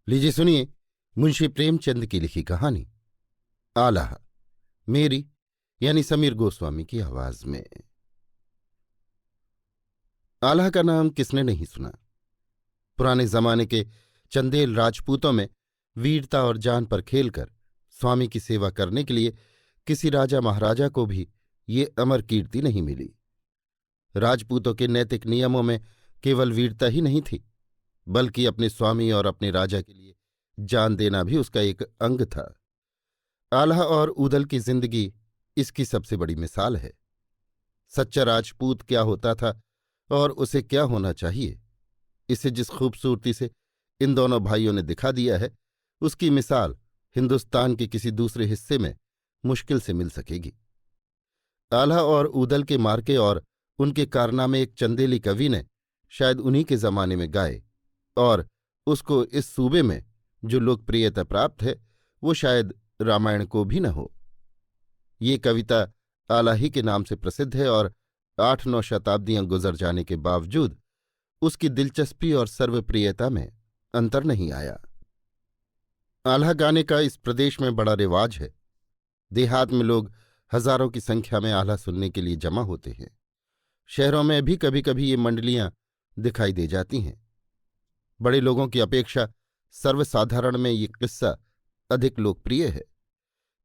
लीजिए सुनिए मुंशी प्रेमचंद की लिखी कहानी आल्हा, मेरी यानी समीर गोस्वामी की आवाज में। आल्हा का नाम किसने नहीं सुना। पुराने जमाने के चंदेल राजपूतों में वीरता और जान पर खेलकर स्वामी की सेवा करने के लिए किसी राजा महाराजा को भी ये अमर कीर्ति नहीं मिली। राजपूतों के नैतिक नियमों में केवल वीरता ही नहीं थी, बल्कि अपने स्वामी और अपने राजा के लिए जान देना भी उसका एक अंग था। आल्हा और ऊदल की जिंदगी इसकी सबसे बड़ी मिसाल है। सच्चा राजपूत क्या होता था और उसे क्या होना चाहिए, इसे जिस खूबसूरती से इन दोनों भाइयों ने दिखा दिया है, उसकी मिसाल हिंदुस्तान के किसी दूसरे हिस्से में मुश्किल से मिल सकेगी। आल्हा और ऊदल के मार्के और उनके कारनामे एक चंदेली कवि ने शायद उन्हीं के जमाने में गाए, और उसको इस सूबे में जो लोकप्रियता प्राप्त है वो शायद रामायण को भी न हो। ये कविता आल्हा ही के नाम से प्रसिद्ध है और 8-9 शताब्दियां गुजर जाने के बावजूद उसकी दिलचस्पी और सर्वप्रियता में अंतर नहीं आया। आल्हा गाने का इस प्रदेश में बड़ा रिवाज है। देहात में लोग हजारों की संख्या में आल्हा सुनने के लिए जमा होते हैं। शहरों में भी कभी कभी ये मंडलियां दिखाई दे जाती हैं। बड़े लोगों की अपेक्षा सर्वसाधारण में ये किस्सा अधिक लोकप्रिय है।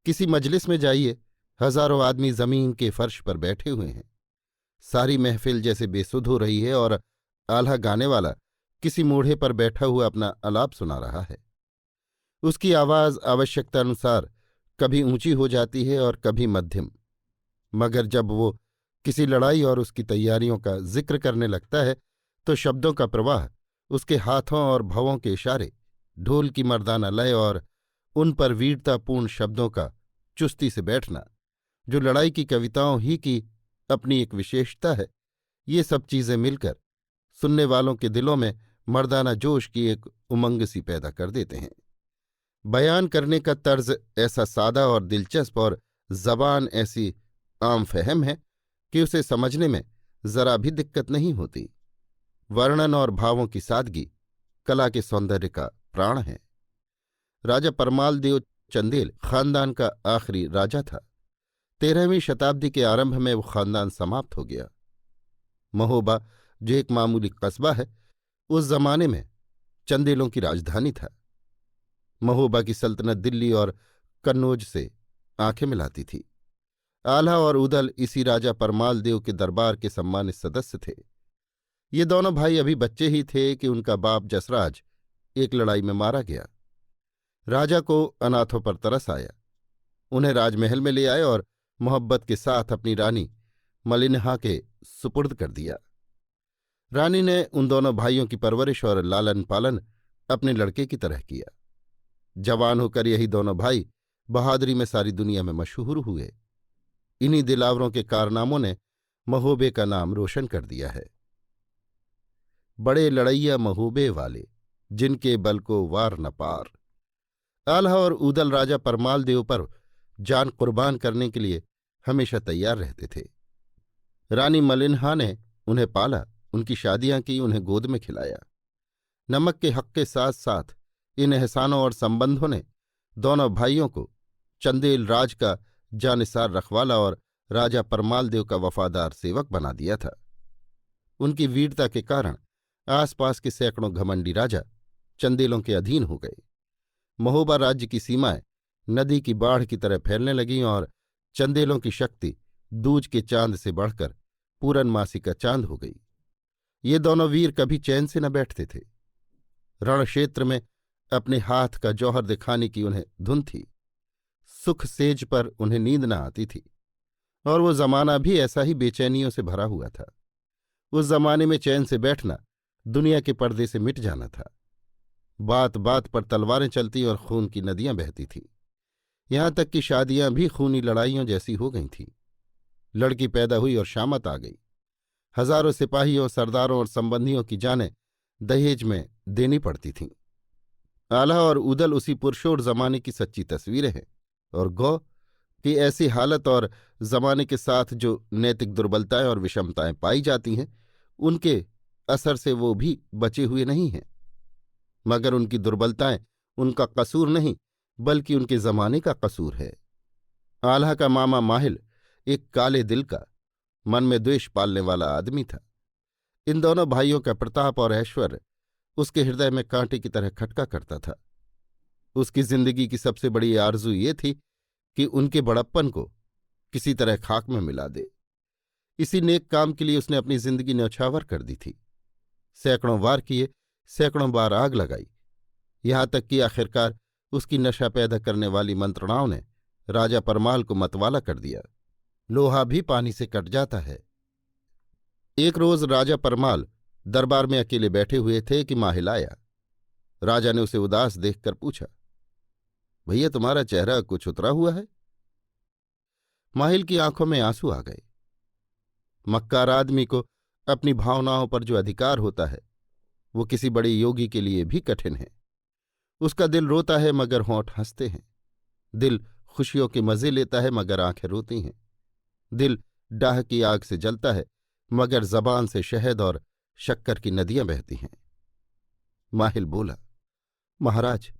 किसी मजलिस में जाइए, हजारों आदमी जमीन के फर्श पर बैठे हुए हैं। सारी महफिल जैसे बेसुध हो रही है और आल्हा गाने वाला किसी मूढ़े पर बैठा हुआ अपना आलाप सुना रहा है। उसकी आवाज आवश्यकतानुसार कभी ऊंची हो जाती है और कभी मध्यम, मगर जब वो किसी लड़ाई और उसकी तैयारियों का जिक्र करने लगता है तो शब्दों का प्रवाह, उसके हाथों और भवों के इशारे, ढोल की मर्दाना लय और उन पर वीरतापूर्ण शब्दों का चुस्ती से बैठना, जो लड़ाई की कविताओं ही की अपनी एक विशेषता है, ये सब चीजें मिलकर सुनने वालों के दिलों में मर्दाना जोश की एक उमंग सी पैदा कर देते हैं। बयान करने का तर्ज ऐसा सादा और दिलचस्प और जबान ऐसी आम फहम है कि उसे समझने में जरा भी दिक्कत नहीं होती। वर्णन और भावों की सादगी कला के सौंदर्य का प्राण है। राजा परमाल देव चंदेल खानदान का आखिरी राजा था। 13वीं शताब्दी के आरंभ में वो खानदान समाप्त हो गया। महोबा, जो एक मामूली कस्बा है, उस जमाने में चंदेलों की राजधानी था। महोबा की सल्तनत दिल्ली और कन्नौज से आंखें मिलाती थी। आल्हा और ऊदल इसी राजा परमाल देव के दरबार के सम्मानित सदस्य थे। ये दोनों भाई अभी बच्चे ही थे कि उनका बाप जसराज एक लड़ाई में मारा गया। राजा को अनाथों पर तरस आया। उन्हें राजमहल में ले आए और मोहब्बत के साथ अपनी रानी मलिनहा के सुपुर्द कर दिया। रानी ने उन दोनों भाइयों की परवरिश और लालन पालन अपने लड़के की तरह किया। जवान होकर यही दोनों भाई बहादुरी में सारी दुनिया में मशहूर हुए। इन्हीं दिलावरों के कारनामों ने महोबे का नाम रोशन कर दिया है। बड़े लड़ैया महोबे वाले, जिनके बल को वार न पार। आल्हा और ऊदल राजा परमाल देव पर जान कुर्बान करने के लिए हमेशा तैयार रहते थे। रानी मलिनहा ने उन्हें पाला, उनकी शादियां की, उन्हें गोद में खिलाया। नमक के हक के साथ साथ इन एहसानों और संबंधों ने दोनों भाइयों को चंदेल राज का जानिसार रखवाला और राजा परमाल देव का वफादार सेवक बना दिया था। उनकी वीरता के कारण आसपास के सैकड़ों घमंडी राजा चंदेलों के अधीन हो गए। महोबा राज्य की सीमाएं नदी की बाढ़ की तरह फैलने लगीं और चंदेलों की शक्ति दूज के चांद से बढ़कर पूरनमासी का चांद हो गई। ये दोनों वीर कभी चैन से न बैठते थे। रणक्षेत्र में अपने हाथ का जौहर दिखाने की उन्हें धुन थी। सुख सेज पर उन्हें नींद न आती थी, और वो जमाना भी ऐसा ही बेचैनियों से भरा हुआ था। उस जमाने में चैन से बैठना दुनिया के पर्दे से मिट जाना था। बात बात पर तलवारें चलती और खून की नदियां बहती थीं। यहां तक कि शादियां भी खूनी लड़ाइयों जैसी हो गई थीं। लड़की पैदा हुई और शामत आ गई। हजारों सिपाहियों, सरदारों और संबंधियों की जानें दहेज में देनी पड़ती थीं। आल्हा और ऊदल उसी पुरशोर जमाने की सच्ची तस्वीरें हैं, और गौ कि ऐसी हालत और जमाने के साथ जो नैतिक दुर्बलताएं और विषमताएं पाई जाती हैं, उनके असर से वो भी बचे हुए नहीं हैं, मगर उनकी दुर्बलताएं उनका कसूर नहीं, बल्कि उनके जमाने का कसूर है। आल्हा का मामा माहिल एक काले दिल का, मन में द्वेष पालने वाला आदमी था। इन दोनों भाइयों का प्रताप और ऐश्वर्य उसके हृदय में कांटे की तरह खटका करता था। उसकी जिंदगी की सबसे बड़ी आरजू ये थी कि उनके बड़प्पन को किसी तरह खाक में मिला दे। इसी नेक काम के लिए उसने अपनी जिंदगी न्यौछावर कर दी थी। सैकड़ों वार किए, सैकड़ों बार आग लगाई, यहां तक कि आखिरकार उसकी नशा पैदा करने वाली मंत्रणाओं ने राजा परमाल को मतवाला कर दिया। लोहा भी पानी से कट जाता है। एक रोज राजा परमाल दरबार में अकेले बैठे हुए थे कि माहिल आया। राजा ने उसे उदास देखकर पूछा, भैया तुम्हारा चेहरा कुछ उतरा हुआ है? माहिल की आंखों में आंसू आ गए। मक्कार आदमी को अपनी भावनाओं पर जो अधिकार होता है वो किसी बड़े योगी के लिए भी कठिन है। उसका दिल रोता है मगर होंठ हंसते हैं। दिल खुशियों के मजे लेता है मगर आंखें रोती हैं। दिल डाह की आग से जलता है मगर जबान से शहद और शक्कर की नदियां बहती हैं। माहिल बोला, महाराज,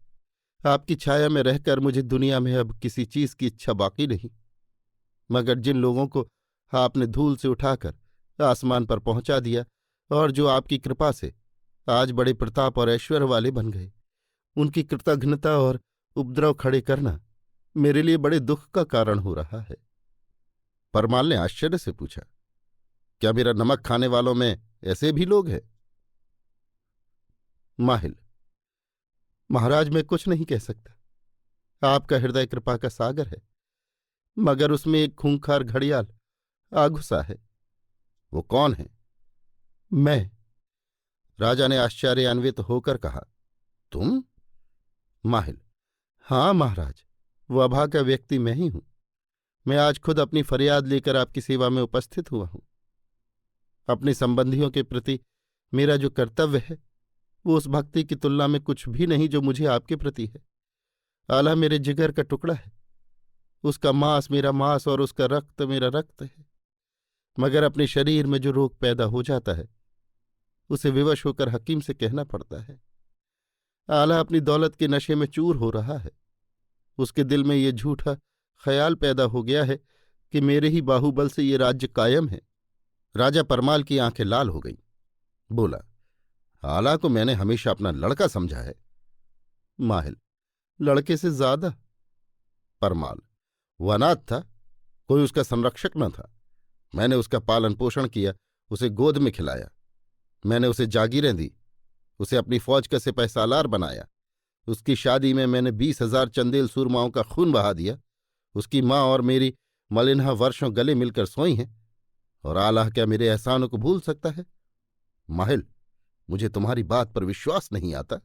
आपकी छाया में रहकर मुझे दुनिया में अब किसी चीज की इच्छा बाकी नहीं, मगर जिन लोगों को आपने धूल से उठाकर आसमान पर पहुंचा दिया और जो आपकी कृपा से आज बड़े प्रताप और ऐश्वर्य वाले बन गए, उनकी कृतघ्नता और उपद्रव खड़े करना मेरे लिए बड़े दुख का कारण हो रहा है। परमाल ने आश्चर्य से पूछा, क्या मेरा नमक खाने वालों में ऐसे भी लोग हैं? माहिल, महाराज, मैं कुछ नहीं कह सकता। आपका हृदय कृपा का सागर है, मगर उसमें एक खूंखार घड़ियाल आ घुसा है। वो कौन है? मैं। राजा ने आश्चर्यान्वित होकर कहा, तुम? माहिल, हाँ महाराज, वो अभागा व्यक्ति मैं ही हूं। मैं आज खुद अपनी फरियाद लेकर आपकी सेवा में उपस्थित हुआ हूं। अपने संबंधियों के प्रति मेरा जो कर्तव्य है वो उस भक्ति की तुलना में कुछ भी नहीं जो मुझे आपके प्रति है। आला मेरे जिगर का टुकड़ा है, उसका मांस मेरा मांस और उसका रक्त मेरा रक्त है, मगर अपने शरीर में जो रोग पैदा हो जाता है उसे विवश होकर हकीम से कहना पड़ता है। आला अपनी दौलत के नशे में चूर हो रहा है। उसके दिल में ये झूठा ख्याल पैदा हो गया है कि मेरे ही बाहुबल से ये राज्य कायम है। राजा परमाल की आंखें लाल हो गईं। बोला, आला को मैंने हमेशा अपना लड़का समझा है। माहिल, लड़के से ज्यादा। परमाल, वो अनाथ था, कोई उसका संरक्षक न था। मैंने उसका पालन पोषण किया, उसे गोद में खिलाया। मैंने उसे जागीरें दी, उसे अपनी फौज का सिपाही सालार बनाया। उसकी शादी में मैंने 20,000 चंदेल सूरमाओं का खून बहा दिया। उसकी माँ और मेरी मलिनहा वर्षों गले मिलकर सोई हैं, और आलाह क्या मेरे एहसानों को भूल सकता है? माहिल, मुझे तुम्हारी बात पर विश्वास नहीं आता।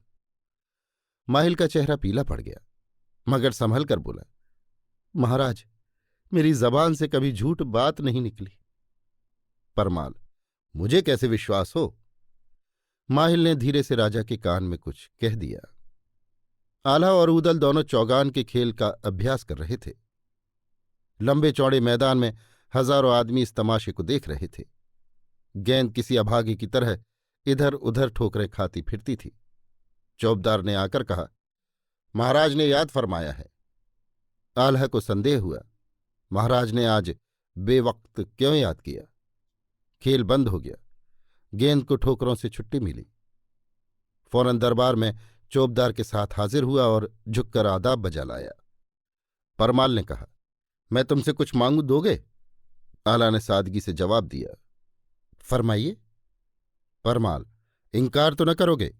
माहिल का चेहरा पीला पड़ गया, मगर संभल कर बोला, महाराज, मेरी जबान से कभी झूठ बात नहीं निकली। परमाल, मुझे कैसे विश्वास हो? माहिल ने धीरे से राजा के कान में कुछ कह दिया। आल्हा और ऊदल दोनों चौगान के खेल का अभ्यास कर रहे थे। लंबे चौड़े मैदान में हजारों आदमी इस तमाशे को देख रहे थे। गेंद किसी अभागे की तरह इधर उधर ठोकरें खाती फिरती थी। चौबदार ने आकर कहा, महाराज ने याद फरमाया है। आल्हा को संदेह हुआ, महाराज ने आज बेवक्त क्यों याद किया? खेल बंद हो गया। गेंद को ठोकरों से छुट्टी मिली। फौरन दरबार में चौबदार के साथ हाजिर हुआ और झुककर आदाब बजा लाया। परमाल ने कहा, मैं तुमसे कुछ मांगू, दोगे? आला ने सादगी से जवाब दिया, फरमाइए। परमाल, इंकार तो न करोगे?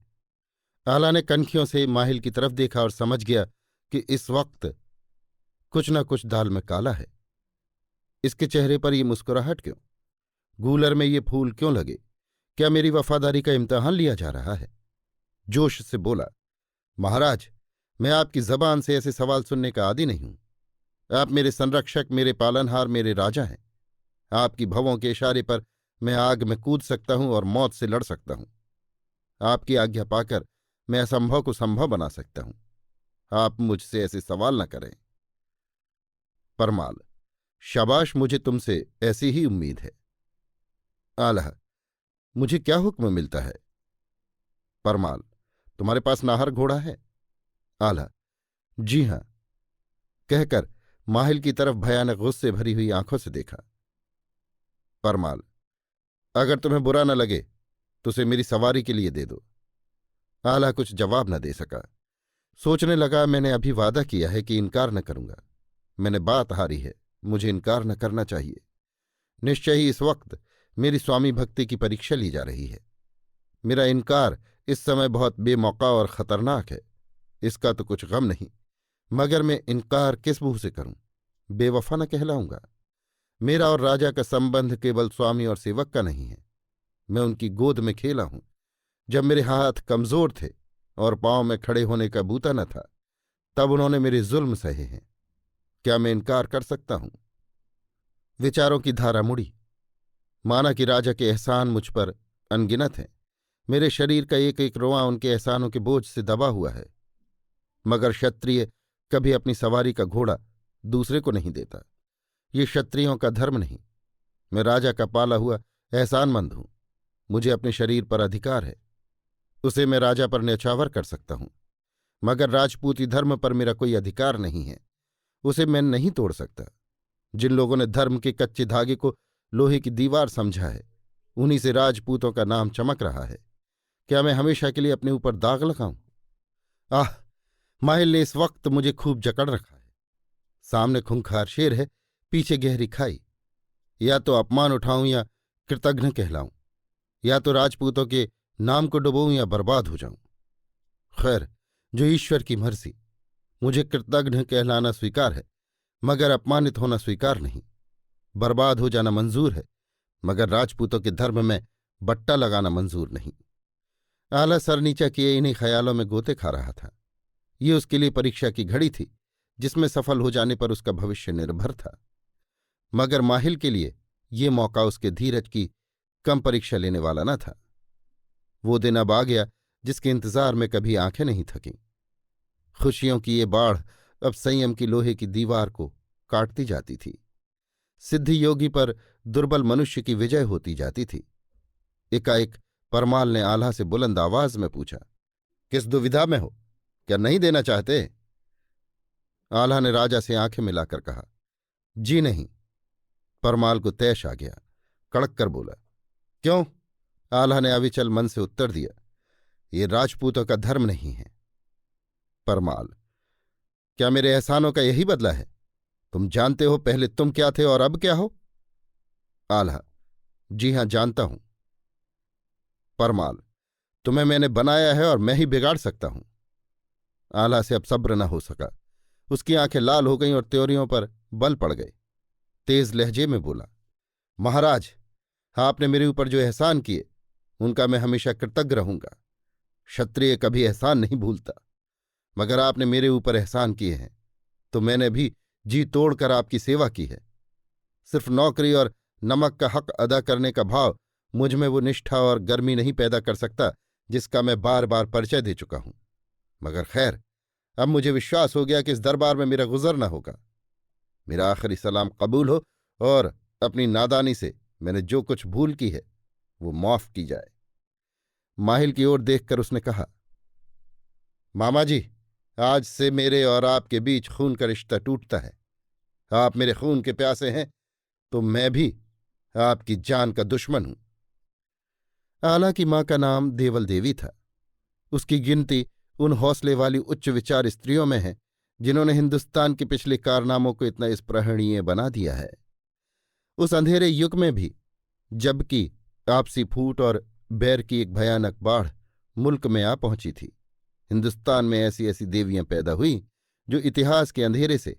आला ने कनखियों से माहिल की तरफ देखा और समझ गया कि इस वक्त कुछ न कुछ दाल में काला है। इसके चेहरे पर ये मुस्कुराहट क्यों? गूलर में ये फूल क्यों लगे? क्या मेरी वफादारी का इम्तिहान लिया जा रहा है? जोश से बोला, महाराज, मैं आपकी जबान से ऐसे सवाल सुनने का आदी नहीं हूं। आप मेरे संरक्षक, मेरे पालनहार, मेरे राजा हैं। आपकी भवों के इशारे पर मैं आग में कूद सकता हूं और मौत से लड़ सकता हूं। आपकी आज्ञा पाकर मैं असंभव को संभव बना सकता हूं। आप मुझसे ऐसे सवाल न करें। परमाल, शाबाश, मुझे तुमसे ऐसी ही उम्मीद है। आल्हा, मुझे क्या हुक्म मिलता है? परमाल, तुम्हारे पास नाहर घोड़ा है? आला, जी हां, कहकर माहिल की तरफ भयानक गुस्से भरी हुई आंखों से देखा। परमाल, अगर तुम्हें बुरा न लगे तो उसे मेरी सवारी के लिए दे दो। आला कुछ जवाब न दे सका। सोचने लगा, मैंने अभी वादा किया है कि इनकार न करूंगा। मैंने बात हारी है, मुझे इनकार न करना चाहिए। निश्चय ही इस वक्त मेरी स्वामी भक्ति की परीक्षा ली जा रही है। मेरा इनकार इस समय बहुत बेमौका और खतरनाक है, इसका तो कुछ गम नहीं, मगर मैं इनकार किस मुंह से करूं? बेवफा न कहलाऊंगा। मेरा और राजा का संबंध केवल स्वामी और सेवक का नहीं है। मैं उनकी गोद में खेला हूं जब मेरे हाथ कमजोर थे और पांव में खड़े होने का बूता न था, तब उन्होंने मेरे जुल्म सहे हैं। क्या मैं इनकार कर सकता हूं? विचारों की धारा मुड़ी। माना कि राजा के एहसान मुझ पर अनगिनत हैं। मेरे शरीर का एक एक रोआं उनके एहसानों के बोझ से दबा हुआ है, मगर क्षत्रिय कभी अपनी सवारी का घोड़ा दूसरे को नहीं देता। ये क्षत्रियों का धर्म नहीं। मैं राजा का पाला हुआ एहसानमंद हूं। मुझे अपने शरीर पर अधिकार है, उसे मैं राजा पर न्यौछावर कर सकता हूं, मगर राजपूती धर्म पर मेरा कोई अधिकार नहीं है। उसे मैं नहीं तोड़ सकता। जिन लोगों ने धर्म के कच्चे धागे को लोहे की दीवार समझा है, उन्हीं से राजपूतों का नाम चमक रहा है। क्या मैं हमेशा के लिए अपने ऊपर दाग लगाऊं? आह, माहिल ने इस वक्त मुझे खूब जकड़ रखा है। सामने खूंखार शेर है, पीछे गहरी खाई। या तो अपमान उठाऊं या कृतघ्न कहलाऊं, या तो राजपूतों के नाम को डुबोऊं या बर्बाद हो जाऊं। खैर, जो ईश्वर की मर्जी। मुझे कृतघ्न कहलाना स्वीकार है, मगर अपमानित होना स्वीकार नहीं। बर्बाद हो जाना मंजूर है, मगर राजपूतों के धर्म में बट्टा लगाना मंजूर नहीं। आला सर नीचा किए इन्हीं ख्यालों में गोते खा रहा था। ये उसके लिए परीक्षा की घड़ी थी, जिसमें सफल हो जाने पर उसका भविष्य निर्भर था। मगर माहिल के लिए ये मौका उसके धीरज की कम परीक्षा लेने वाला न था। वो दिन अब आ गया जिसके इंतजार में कभी आंखें नहीं थकीं। खुशियों की ये बाढ़ अब संयम की लोहे की दीवार को काटती जाती थी। सिद्धि योगी पर दुर्बल मनुष्य की विजय होती जाती थी। एकाएक परमाल ने आल्हा से बुलंद आवाज में पूछा, किस दुविधा में हो? क्या नहीं देना चाहते? आल्हा ने राजा से आंखें मिलाकर कहा, जी नहीं। परमाल को तैश आ गया, कड़क कर बोला, क्यों? आल्हा ने अविचल मन से उत्तर दिया, ये राजपूतों का धर्म नहीं है। परमाल, क्या मेरे एहसानों का यही बदला है? तुम जानते हो पहले तुम क्या थे और अब क्या हो? आल्हा, जी हां जानता हूं। परमाल, तुम्हें मैंने बनाया है और मैं ही बिगाड़ सकता हूं। आल्हा से अब सब्र न हो सका। उसकी आंखें लाल हो गईं और त्योरियों पर बल पड़ गए। तेज लहजे में बोला, महाराज, आपने मेरे ऊपर जो एहसान किए उनका मैं हमेशा कृतज्ञ रहूंगा। क्षत्रिय कभी एहसान नहीं भूलता, मगर आपने मेरे ऊपर एहसान किए हैं तो मैंने भी जी तोड़कर आपकी सेवा की है। सिर्फ नौकरी और नमक का हक अदा करने का भाव मुझ में वो निष्ठा और गर्मी नहीं पैदा कर सकता जिसका मैं बार बार परिचय दे चुका हूं। मगर खैर, अब मुझे विश्वास हो गया कि इस दरबार में मेरा गुजर न होगा। मेरा आखिरी सलाम कबूल हो और अपनी नादानी से मैंने जो कुछ भूल की है वो माफ की जाए। माहिल की ओर देखकर उसने कहा, मामा जी, आज से मेरे और आपके बीच खून का रिश्ता टूटता है। आप मेरे खून के प्यासे हैं तो मैं भी आपकी जान का दुश्मन हूं। आला की मां का नाम देवल देवी था। उसकी गिनती उन हौसले वाली उच्च विचार स्त्रियों में है जिन्होंने हिंदुस्तान के पिछले कारनामों को इतना स्पृहणीय बना दिया है। उस अंधेरे युग में भी, जबकि आपसी फूट और बैर की एक भयानक बाढ़ मुल्क में आ पहुंची थी, हिंदुस्तान में ऐसी ऐसी देवियां पैदा हुई जो इतिहास के अंधेरे से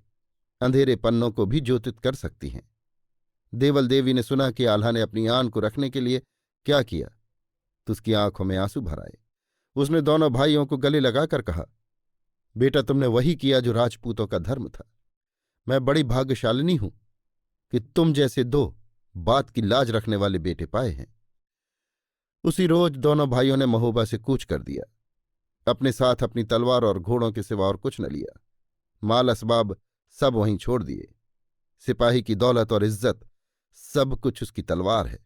अंधेरे पन्नों को भी ज्योतित कर सकती हैं। देवल देवी ने सुना कि आल्हा ने अपनी आन को रखने के लिए क्या किया तो उसकी आंखों में आंसू भर आए। उसने दोनों भाइयों को गले लगाकर कहा, बेटा, तुमने वही किया जो राजपूतों का धर्म था। मैं बड़ी भाग्यशालिनी हूं कि तुम जैसे दो बात की लाज रखने वाले बेटे पाए हैं। उसी रोज दोनों भाइयों ने महोबा से कूच कर दिया। अपने साथ अपनी तलवार और घोड़ों के सिवा और कुछ न लिया। माल असबाब सब वहीं छोड़ दिए। सिपाही की दौलत और इज्जत सब कुछ उसकी तलवार है।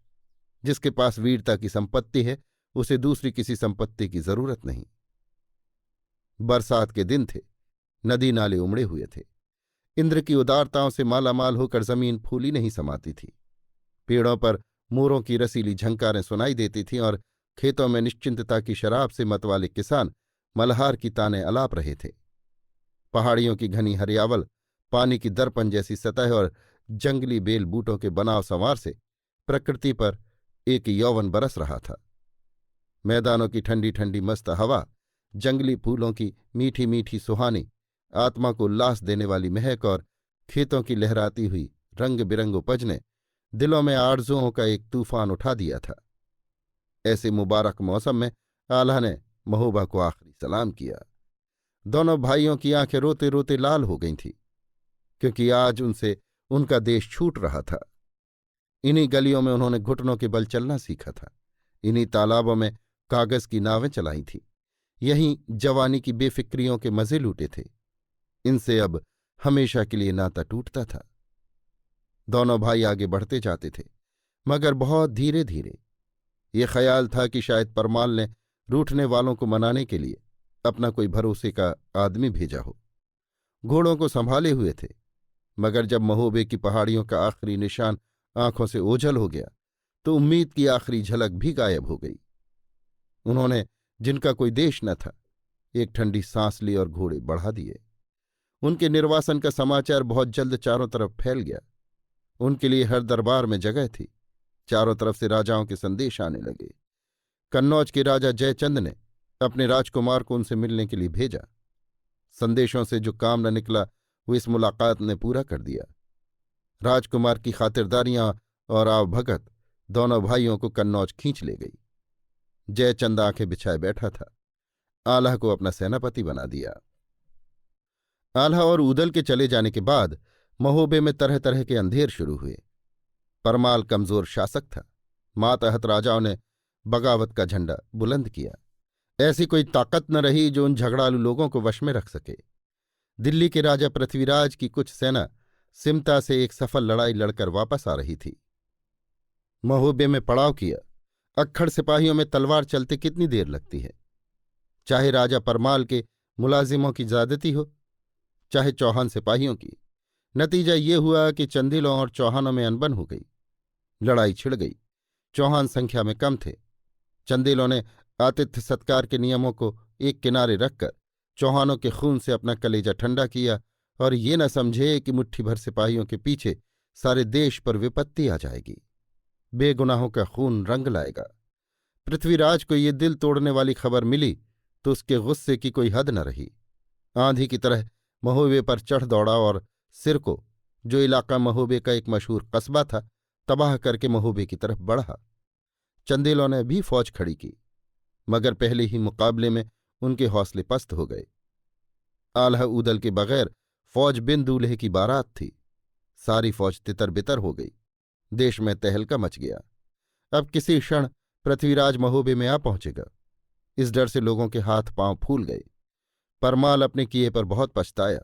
जिसके पास वीरता की संपत्ति है उसे दूसरी किसी संपत्ति की जरूरत नहीं। बरसात के दिन थे, नदी नाले उमड़े हुए थे। इंद्र की उदारताओं से मालामाल होकर जमीन फूली नहीं समाती थी। पेड़ों पर मोरों की रसीली झंकारें सुनाई देती थीं और खेतों में निश्चिंतता की शराब से मतवाले किसान मल्हार की ताने अलाप रहे थे। पहाड़ियों की घनी हरियावल, पानी की दर्पण जैसी सतह और जंगली बेल बूटों के बनाव संवार से प्रकृति पर एक यौवन बरस रहा था। मैदानों की ठंडी ठंडी मस्त हवा, जंगली फूलों की मीठी मीठी सुहानी, आत्मा को उल्लास देने वाली महक और खेतों की लहराती हुई रंग बिरंग उपज ने दिलों में आरजुओं का एक तूफान उठा दिया था। ऐसे मुबारक मौसम में आल्हा ने महबूबा को आखिरी सलाम किया। दोनों भाइयों की आंखें रोते रोते लाल हो गई थीं, क्योंकि आज उनसे उनका देश छूट रहा था। इन्हीं गलियों में उन्होंने घुटनों के बल चलना सीखा था, इन्हीं तालाबों में कागज की नावें चलाई थीं, यहीं जवानी की बेफिक्रियों के मजे लूटे थे। इनसे अब हमेशा के लिए नाता टूटता था। दोनों भाई आगे बढ़ते जाते थे, मगर बहुत धीरे धीरे। ये ख्याल था कि शायद परमाल ने रूठने वालों को मनाने के लिए अपना कोई भरोसे का आदमी भेजा हो। घोड़ों को संभाले हुए थे, मगर जब महोबे की पहाड़ियों का आखिरी निशान आंखों से ओझल हो गया तो उम्मीद की आखिरी झलक भी गायब हो गई। उन्होंने, जिनका कोई देश न था, एक ठंडी सांस ली और घोड़े बढ़ा दिए। उनके निर्वासन का समाचार बहुत जल्द चारों तरफ फैल गया। उनके लिए हर दरबार में जगह थी। चारों तरफ से राजाओं के संदेश आने लगे। कन्नौज के राजा जयचंद ने अपने राजकुमार को उनसे मिलने के लिए भेजा। संदेशों से जो काम न निकला वो इस मुलाकात ने पूरा कर दिया। राजकुमार की खातिरदारियां और आवभगत दोनों भाइयों को कन्नौज खींच ले गई। जयचंद आंखें बिछाए बैठा था। आल्हा को अपना सेनापति बना दिया। आल्हा और ऊदल के चले जाने के बाद महोबे में तरह तरह के अंधेर शुरू हुए। परमाल कमजोर शासक था। मातहत राजाओं ने बगावत का झंडा बुलंद किया। ऐसी कोई ताकत न रही जो उन झगड़ालू लोगों को वश में रख सके। दिल्ली के राजा पृथ्वीराज की कुछ सेना सिमता से एक सफल लड़ाई लड़कर वापस आ रही थी। महोबे में पड़ाव किया। अक्खड़ सिपाहियों में तलवार चलते कितनी देर लगती है। चाहे राजा परमाल के मुलाजिमों की ज्यादती हो, चाहे चौहान सिपाहियों की। नतीजा ये हुआ कि चंदेलों और चौहानों में अनबन हो गई। लड़ाई छिड़ गई। चौहान संख्या में कम थे। चंदेलों ने आतिथ्य सत्कार के नियमों को एक किनारे रखकर चौहानों के खून से अपना कलेजा ठंडा किया और ये न समझे कि मुट्ठी भर सिपाहियों के पीछे सारे देश पर विपत्ति आ जाएगी, बेगुनाहों का खून रंग लाएगा। पृथ्वीराज को ये दिल तोड़ने वाली खबर मिली तो उसके गुस्से की कोई हद न रही। आंधी की तरह महोबे पर चढ़ दौड़ा और सिर को, जो इलाका महोबे का एक मशहूर कस्बा था, तबाह करके महोबे की तरफ बढ़ा। चंदेलों ने भी फौज खड़ी की, मगर पहले ही मुकाबले में उनके हौसले पस्त हो गए। आल्हा ऊदल के बगैर फौज बिन दूल्हे की बारात थी। सारी फौज तितर बितर हो गई। देश में तहलका मच गया। अब किसी क्षण पृथ्वीराज महोबे में आ पहुंचेगा, इस डर से लोगों के हाथ पांव फूल गए। परमाल अपने किए पर बहुत पछताया,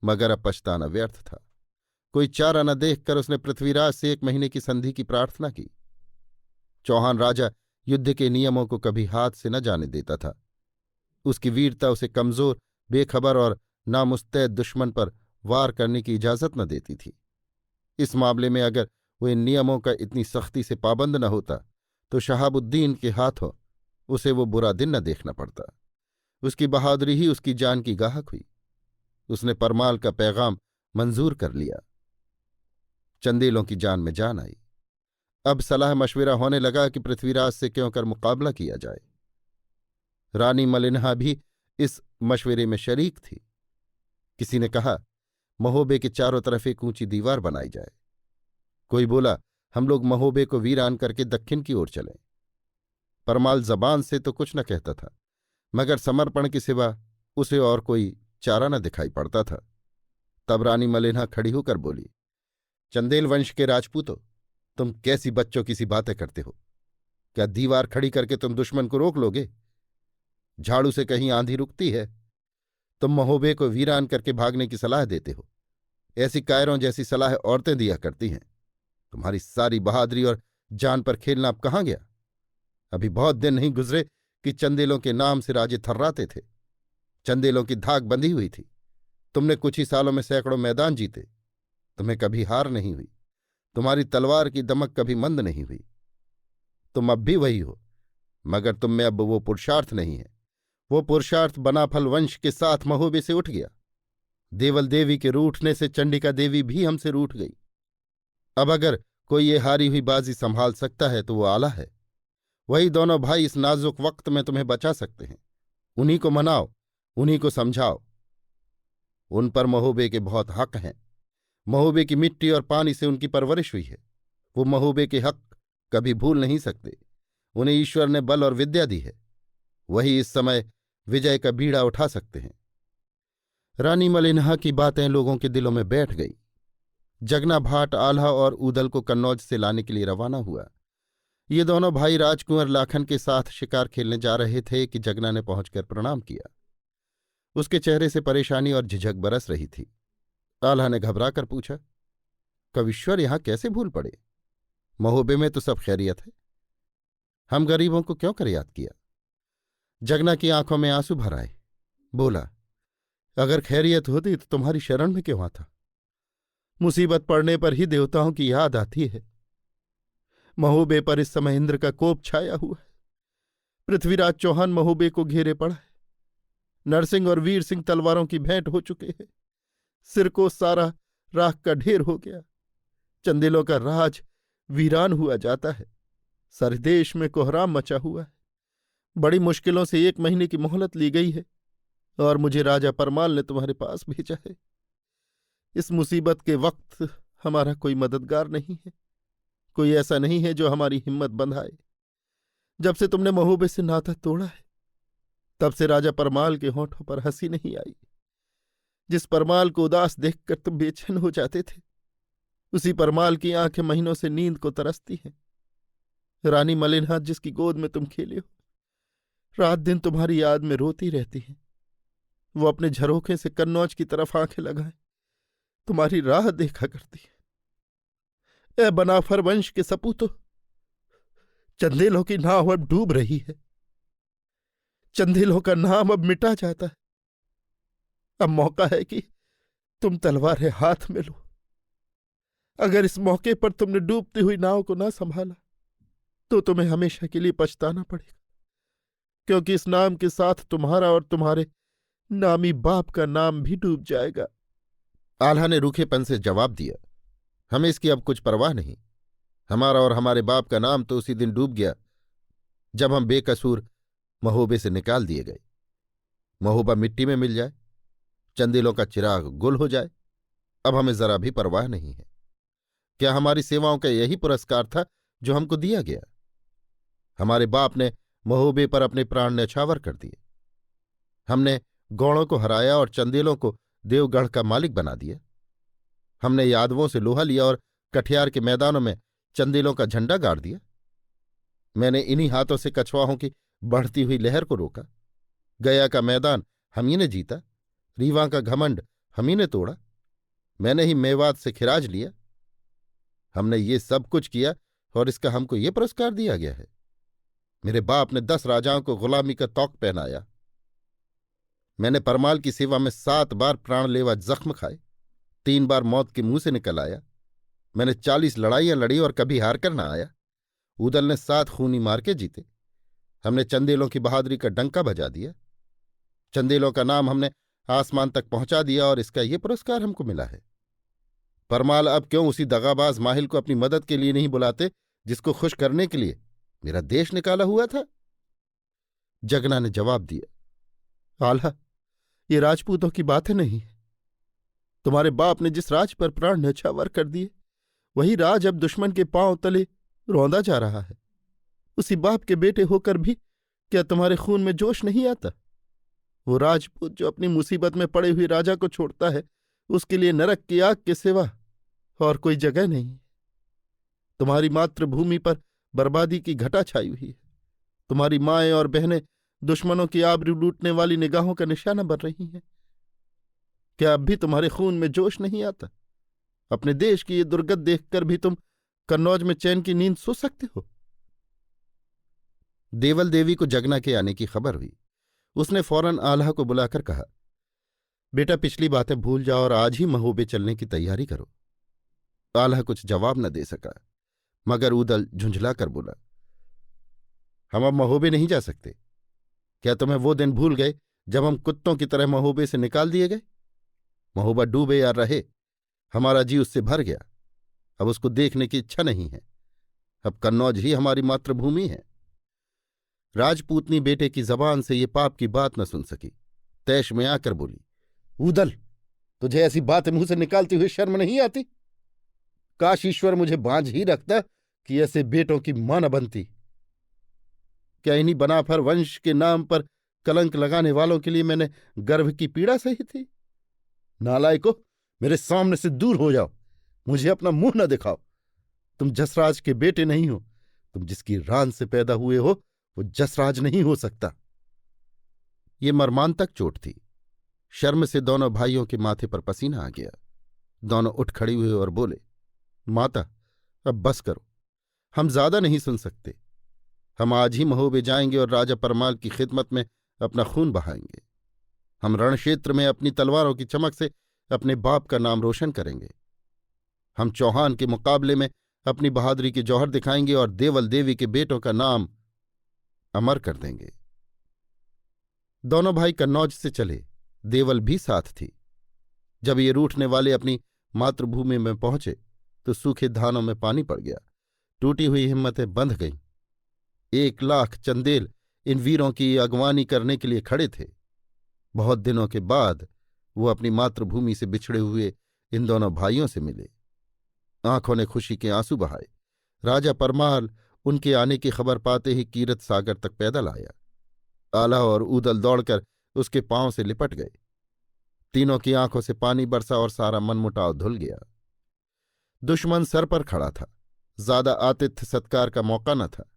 मगर अब पछताना व्यर्थ था। कोई चारा न देखकर उसने पृथ्वीराज से 1 महीने की संधि की प्रार्थना की। चौहान राजा युद्ध के नियमों को कभी हाथ से न जाने देता था। उसकी वीरता उसे कमजोर, बेखबर और नामुस्तैद दुश्मन पर वार करने की इजाजत न देती थी। इस मामले में अगर वो इन नियमों का इतनी सख्ती से पाबंद न होता तो शहाबुद्दीन के हाथों उसे वो बुरा दिन न देखना पड़ता। उसकी बहादुरी ही उसकी जान की गाहक हुई। उसने परमाल का पैगाम मंजूर कर लिया। चंदेलों की जान में जान आई। अब सलाह मशविरा होने लगा कि पृथ्वीराज से क्यों कर मुकाबला किया जाए। रानी मलिनहा भी इस मशविरे में शरीक थी। किसी ने कहा, महोबे के चारों तरफ एक ऊंची दीवार बनाई जाए। कोई बोला, हम लोग महोबे को वीरान करके दक्षिण की ओर चलें। परमाल जबान से तो कुछ न कहता था, मगर समर्पण के सिवा उसे और कोई चारा न दिखाई पड़ता था। तब रानी मलिनहा खड़ी होकर बोली, चंदेल वंश के राजपूतों, तुम कैसी बच्चों की सी बातें करते हो? क्या दीवार खड़ी करके तुम दुश्मन को रोक लोगे? झाड़ू से कहीं आंधी रुकती है? तुम महोबे को वीरान करके भागने की सलाह देते हो। ऐसी कायरों जैसी सलाह औरतें दिया करती हैं। तुम्हारी सारी बहादुरी और जान पर खेलना अब कहाँ गया? अभी बहुत दिन नहीं गुजरे कि चंदेलों के नाम से राजे थर्राते थे। चंदेलों की धाक बंधी हुई थी। तुमने कुछ ही सालों में सैकड़ों मैदान जीते। तुम्हें कभी हार नहीं हुई। तुम्हारी तलवार की दमक कभी मंद नहीं हुई। तुम अब भी वही हो, मगर तुम में अब वो पुरुषार्थ नहीं है। वो पुरुषार्थ बनाफल वंश के साथ महोबे से उठ गया। देवल देवी के रूठने से चंडिका देवी भी हमसे रूठ गई। अब अगर कोई ये हारी हुई बाजी संभाल सकता है तो वो आला है। वही दोनों भाई इस नाजुक वक्त में तुम्हें बचा सकते हैं। उन्हीं को मनाओ, उन्हीं को समझाओ। उन पर महोबे के बहुत हक हैं। महोबे की मिट्टी और पानी से उनकी परवरिश हुई है। वो महोबे के हक कभी भूल नहीं सकते। उन्हें ईश्वर ने बल और विद्या दी है। वही इस समय विजय का बीड़ा उठा सकते हैं। रानी मलिनहा की बातें लोगों के दिलों में बैठ गई। जगना भाट आल्हा और ऊदल को कन्नौज से लाने के लिए रवाना हुआ। ये दोनों भाई राजकुंवर लाखन के साथ शिकार खेलने जा रहे थे कि जगना ने पहुंचकर प्रणाम किया। उसके चेहरे से परेशानी और झिझक बरस रही थी। आल्हा ने घबराकर पूछा, कविश्वर यहां कैसे भूल पड़े? महोबे में तो सब खैरियत है। हम गरीबों को क्यों कर याद किया? जगना की आंखों में आंसू भर आए। बोला, अगर खैरियत होती तो तुम्हारी शरण में क्यों आता? मुसीबत पड़ने पर ही देवताओं की याद आती है। महोबे पर इस समय इंद्र का कोप छाया हुआ है। पृथ्वीराज चौहान महोबे को घेरे पड़ा है। नरसिंह और वीर सिंह तलवारों की भेंट हो चुके हैं। सिर को सारा राख का ढेर हो गया। चंदेलों का राज वीरान हुआ जाता है। सारे देश में कोहराम मचा हुआ है। बड़ी मुश्किलों से 1 महीने की मोहलत ली गई है और मुझे राजा परमाल ने तुम्हारे पास भेजा है। इस मुसीबत के वक्त हमारा कोई मददगार नहीं है। कोई ऐसा नहीं है जो हमारी हिम्मत बंधाए। जब से तुमने महोबे से नाता तोड़ा है तब से राजा परमाल के होठों पर हंसी नहीं आई। जिस परमाल को उदास देखकर तुम बेचैन हो जाते थे, उसी परमाल की आंखें महीनों से नींद को तरसती हैं। रानी मलिनहा जिसकी गोद में तुम खेले हो, रात दिन तुम्हारी याद में रोती रहती है। वो अपने झरोखे से कन्नौज की तरफ आंखें लगाए तुम्हारी राह देखा करती है। ए बनाफर वंश के सपूतों, चंदेलों की नाव अब डूब रही है। चंदेलों का नाम अब मिटा जाता है। अब मौका है कि तुम तलवारें हाथ में लो। अगर इस मौके पर तुमने डूबती हुई नाव को ना संभाला तो तुम्हें हमेशा के लिए पछताना पड़ेगा, क्योंकि इस नाम के साथ तुम्हारा और तुम्हारे नामी बाप का नाम भी डूब जाएगा। आल्हा ने रूखेपन से जवाब दिया, हमें इसकी अब कुछ परवाह नहीं। हमारा और हमारे बाप का नाम तो उसी दिन डूब गया जब हम बेकसूर महोबे से निकाल दिए गए। महोबा मिट्टी में मिल जाए, चंदेलों का चिराग गुल हो जाए, अब हमें जरा भी परवाह नहीं है। क्या हमारी सेवाओं का यही पुरस्कार था जो हमको दिया गया? हमारे बाप ने महोबे पर अपने प्राण न्यौछावर कर दिए। हमने गौड़ों को हराया और चंदेलों को देवगढ़ का मालिक बना दिया। हमने यादवों से लोहा लिया और कठियार के मैदानों में चंदेलों का झंडा गाड़ दिया। मैंने इन्हीं हाथों से कछवाहों की बढ़ती हुई लहर को रोका। गया का मैदान हम ही ने जीता। रीवा का घमंड हम ही ने तोड़ा। मैंने ही मेवात से खिराज लिया। हमने ये सब कुछ किया और इसका हमको ये पुरस्कार दिया गया है। मेरे बाप ने 10 राजाओं को गुलामी का तौक पहनाया। मैंने परमाल की सेवा में 7 बार प्राणलेवा जख्म खाए, 3 बार मौत के मुंह से निकल आया। मैंने 40 लड़ाइयां लड़ी और कभी हार कर ना आया। ऊदल ने 7 खूनी मार के जीते। हमने चंदेलों की बहादुरी का डंका बजा दिया। चंदेलों का नाम हमने आसमान तक पहुंचा दिया और इसका ये पुरस्कार हमको मिला है। परमाल अब क्यों उसी दगाबाज माहिल को अपनी मदद के लिए नहीं बुलाते जिसको खुश करने के लिए मेरा देश निकाला हुआ था? जगना ने जवाब दिया, आल्हा, ये राजपूतों की बातें नहीं है। तुम्हारे बाप ने जिस राज पर प्राण न्यौछावर कर दिए, वही राज अब दुश्मन के पांव तले रौंदा जा रहा है। उसी बाप के बेटे होकर भी क्या तुम्हारे खून में जोश नहीं आता? वो राजपूत जो अपनी मुसीबत में पड़े हुए राजा को छोड़ता है, उसके लिए नरक की आग के सिवा और कोई जगह नहीं। तुम्हारी मातृभूमि पर बर्बादी की घटा छाई हुई है। तुम्हारी माएं और बहनें दुश्मनों की आबरू लूटने वाली निगाहों का निशाना बन रही हैं। क्या अब भी तुम्हारे खून में जोश नहीं आता? अपने देश की ये दुर्गत देखकर भी तुम कन्नौज में चैन की नींद सो सकते हो? देवल देवी को जगना के आने की खबर हुई। उसने फौरन आल्हा को बुलाकर कहा, बेटा पिछली बातें भूल जाओ और आज ही महोबे चलने की तैयारी करो। आल्हा कुछ जवाब न दे सका, मगर ऊदल झुंझला कर बोला, हम अब महोबे नहीं जा सकते। क्या तुम्हें वो दिन भूल गए जब हम कुत्तों की तरह महोबे से निकाल दिए गए? महोबा डूबे या रहे, हमारा जी उससे भर गया। अब उसको देखने की इच्छा नहीं है। अब कन्नौज ही हमारी मातृभूमि है। राजपूतनी बेटे की जबान से ये पाप की बात न सुन सकी, तैश में आकर बोली, ऊदल, तुझे ऐसी बातें मुंह से निकालती हुई शर्म नहीं आती? काश ईश्वर मुझे बांझ ही रखता कि ऐसे बेटों की मां न बनती। क्या इन्हीं बनाफर वंश के नाम पर कलंक लगाने वालों के लिए मैंने गर्भ की पीड़ा सही थी? नालायको, मेरे सामने से दूर हो जाओ, मुझे अपना मुंह न दिखाओ। तुम जसराज के बेटे नहीं हो। तुम जिसकी रान से पैदा हुए हो वो जसराज नहीं हो सकता। ये मर्मांतक चोट थी। शर्म से दोनों भाइयों के माथे पर पसीना आ गया। दोनों उठ खड़ी हुए और बोले, माता, अब बस करो, हम ज्यादा नहीं सुन सकते। हम आज ही महोबे जाएंगे और राजा परमाल की खिदमत में अपना खून बहाएंगे। हम रणक्षेत्र में अपनी तलवारों की चमक से अपने बाप का नाम रोशन करेंगे। हम चौहान के मुकाबले में अपनी बहादुरी के जौहर दिखाएंगे और देवल देवी के बेटों का नाम अमर कर देंगे। दोनों भाई कन्नौज से चले, देवल भी साथ थी। जब ये रूठने वाले अपनी मातृभूमि में पहुंचे तो सूखे धानों में पानी पड़ गया। टूटी हुई हिम्मतें बंध गईं। 1,00,000 चंदेल इन वीरों की अगवानी करने के लिए खड़े थे। बहुत दिनों के बाद वो अपनी मातृभूमि से बिछड़े हुए इन दोनों भाइयों से मिले। आंखों ने खुशी के आंसू बहाए। राजा परमाल उनके आने की खबर पाते ही कीरत सागर तक पैदल आया। आला और ऊदल दौड़कर उसके पांव से लिपट गए। तीनों की आंखों से पानी बरसा और सारा मनमुटाव धुल गया। दुश्मन सर पर खड़ा था। ज्यादा आतिथ्य सत्कार का मौका न था।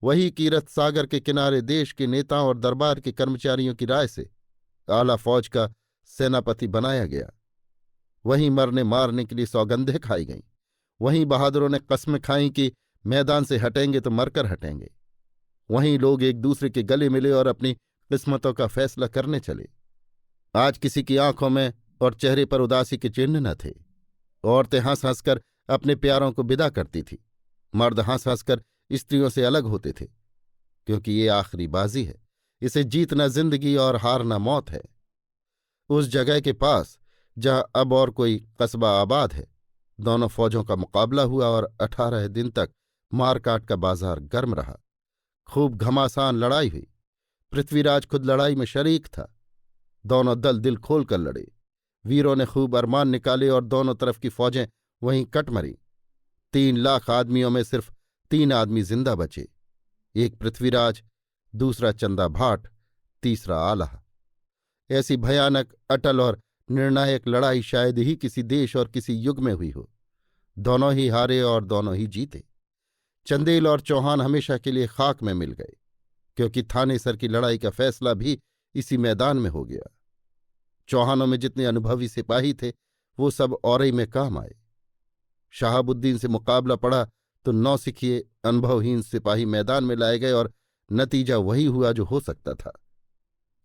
वही कीरत सागर के किनारे देश के नेताओं और दरबार के कर्मचारियों की राय से आला फौज का सेनापति बनाया गया। वहीं मरने मारने के लिए सौगंधें खाई गईं। वहीं बहादुरों ने कस्में खाई कि मैदान से हटेंगे तो मरकर हटेंगे। वहीं लोग एक दूसरे के गले मिले और अपनी किस्मतों का फैसला करने चले। आज किसी की आंखों में और चेहरे पर उदासी के चिन्ह न थे। औरतें हंस हंसकर अपने प्यारों को विदा करती थीं। मर्द हंस हंसकर स्त्रियों से अलग होते थे, क्योंकि ये आखिरी बाजी है। इसे जीतना जिंदगी और हारना मौत है। उस जगह के पास जहां अब और कोई कस्बा आबाद है, दोनों फौजों का मुकाबला हुआ और 18 दिन तक मारकाट का बाजार गर्म रहा। खूब घमासान लड़ाई हुई। पृथ्वीराज खुद लड़ाई में शरीक था। दोनों दल दिल खोलकर लड़े। वीरों ने खूब अरमान निकाले और दोनों तरफ की फौजें वहीं कट मरी। 3,00,000 आदमियों में सिर्फ 3 आदमी जिंदा बचे। एक पृथ्वीराज, दूसरा चंदा भाट, तीसरा आल्हा। ऐसी भयानक, अटल और निर्णायक लड़ाई शायद ही किसी देश और किसी युग में हुई हो। दोनों ही हारे और दोनों ही जीते। चंदेल और चौहान हमेशा के लिए खाक में मिल गए, क्योंकि थानेसर की लड़ाई का फैसला भी इसी मैदान में हो गया। चौहानों में जितने अनुभवी सिपाही थे वो सब औरई में काम आए। शहाबुद्दीन से मुकाबला पड़ा तो नौसिखिए अनुभवहीन सिपाही मैदान में लाए गए और नतीजा वही हुआ जो हो सकता था।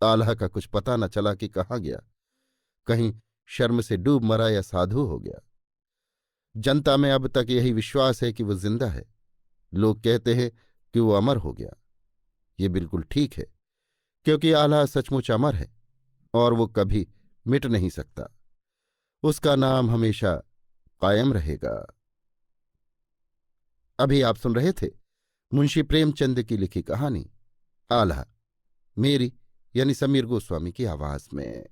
आल्हा का कुछ पता न चला कि कहाँ गया। कहीं शर्म से डूब मरा या साधु हो गया। जनता में अब तक यही विश्वास है कि वो जिंदा है। लोग कहते हैं कि वो अमर हो गया। ये बिल्कुल ठीक है, क्योंकि आल्हा सचमुच अमर है और वो कभी मिट नहीं सकता। उसका नाम हमेशा कायम रहेगा। अभी आप सुन रहे थे मुंशी प्रेमचंद की लिखी कहानी आल्हा, मेरी यानी समीर गोस्वामी की आवाज में।